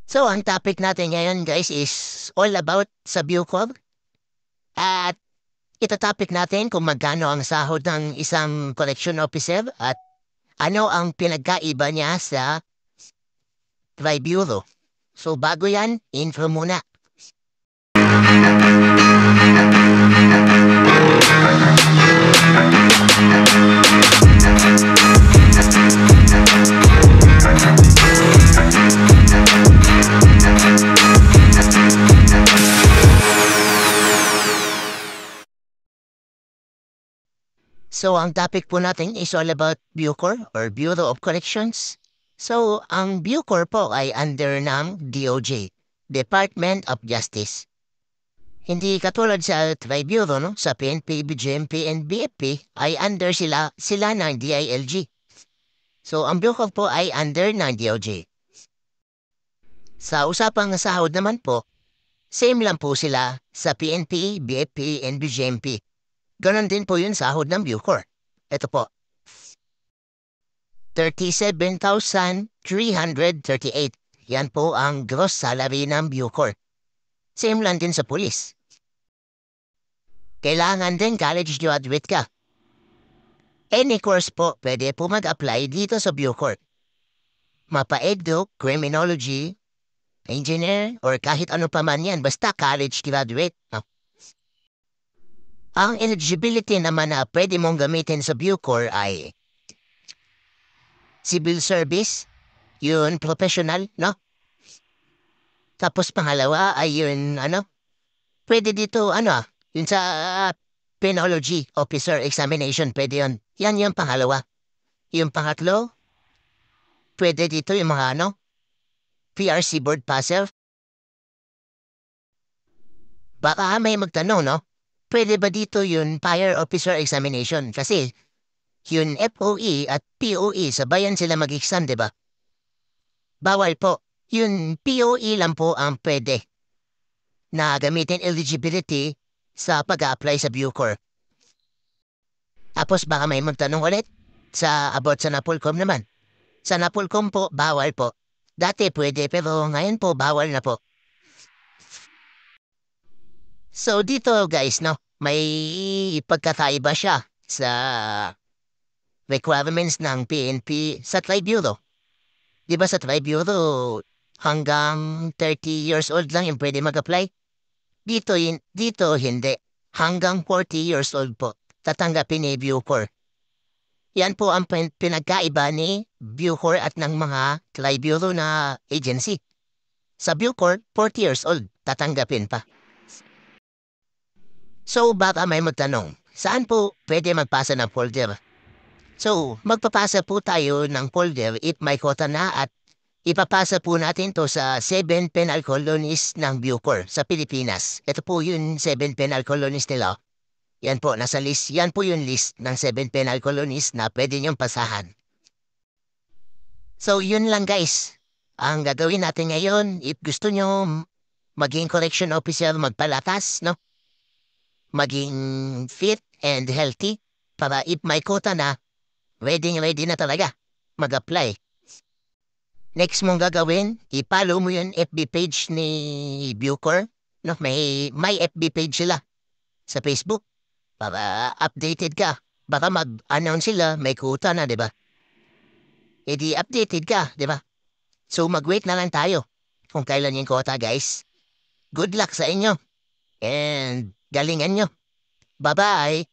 So, ang topic natin ngayon guys is all about sa Bucor. At ito topic natin kung magkano ang sahod ng isang collection officer at ano ang pinagkaiba niya sa Triburo. So, bago yan, intro muna. So, ang topic po natin is all about Bucor or Bureau of Collections. So, ang Bucor po ay under ng DOJ, Department of Justice. Hindi katulad sa Triburo, no? Sa PNP, BGMP, and BFP ay under sila ng DILG. So, ang Bucor po ay under ng DOJ. Sa usapang sahod naman po, same lang po sila sa PNP, BFP, and BGMP. Ganon din po yung sahod ng Bucor. Ito po, 37,338. Yan po ang gross salary ng Bucor. Same lang din sa pulis. Kailangan din college graduate ka. Any course po, pwede po mag-apply dito sa Bucor. Mapa-edu, criminology, engineer, or kahit ano pa man yan, basta college graduate. No? Ang eligibility naman na pwede mong gamitin sa Bucor ay civil service, yun professional, no? Tapos pangalawa ay yun, pwede dito, yun sa penology officer examination, pwede yun. Yan yung pangalawa. Yung pangatlo, pwede dito yung mga PRC board passer. Baka may magtanong, no? Pwede ba dito yung fire officer examination? Kasi yun FOE at POE, sabayan sila mag-exam, di ba? Bawal po. Yun POE lang po ang pwede na gamitin eligibility sa pag-apply sa Bucor. Tapos baka may magtanong ulit sa about sa Napolcom naman. Sa Napolcom po, bawal po. Dati pwede pero ngayon po bawal na po. So dito guys, no, may pagkakaiba siya sa requirements ng PNP sa Triburo. Di ba sa Triburo, hanggang 30 years old lang yung pwede mag-apply? Dito hindi. Hanggang 40 years old po. Tatanggapin ni Bucor. Yan po ang pinagkaiba ni Bucor at ng mga Triburo na agency. Sa Bucor, 40 years old, tatanggapin pa. So baka may magtanong, saan po pwede magpasa ng folder? So, magpapasa po tayo ng folder if may quota na at ipapasa po natin to sa 7 penal colonies ng Bucor sa Pilipinas. Ito po yung 7 penal colonies nila. Yan po, nasa list. Yan po yung list ng 7 penal colonies na pwede niyong pasahan. So, yun lang guys. Ang gagawin natin ngayon, if gusto nyo maging correction officer, magpalakas, no? Maging fit and healthy para if may quota na, ready na talaga mag-apply. Next mong gagawin, i-follow mo yung FB page ni Bucor. No, may FB page sila sa Facebook para updated ka. Baka mag-announce sila, may quota na, di ba? E di updated ka, di ba? So mag-wait na lang tayo kung kailan yung quota, guys. Good luck sa inyo and galingan nyo. Bye-bye!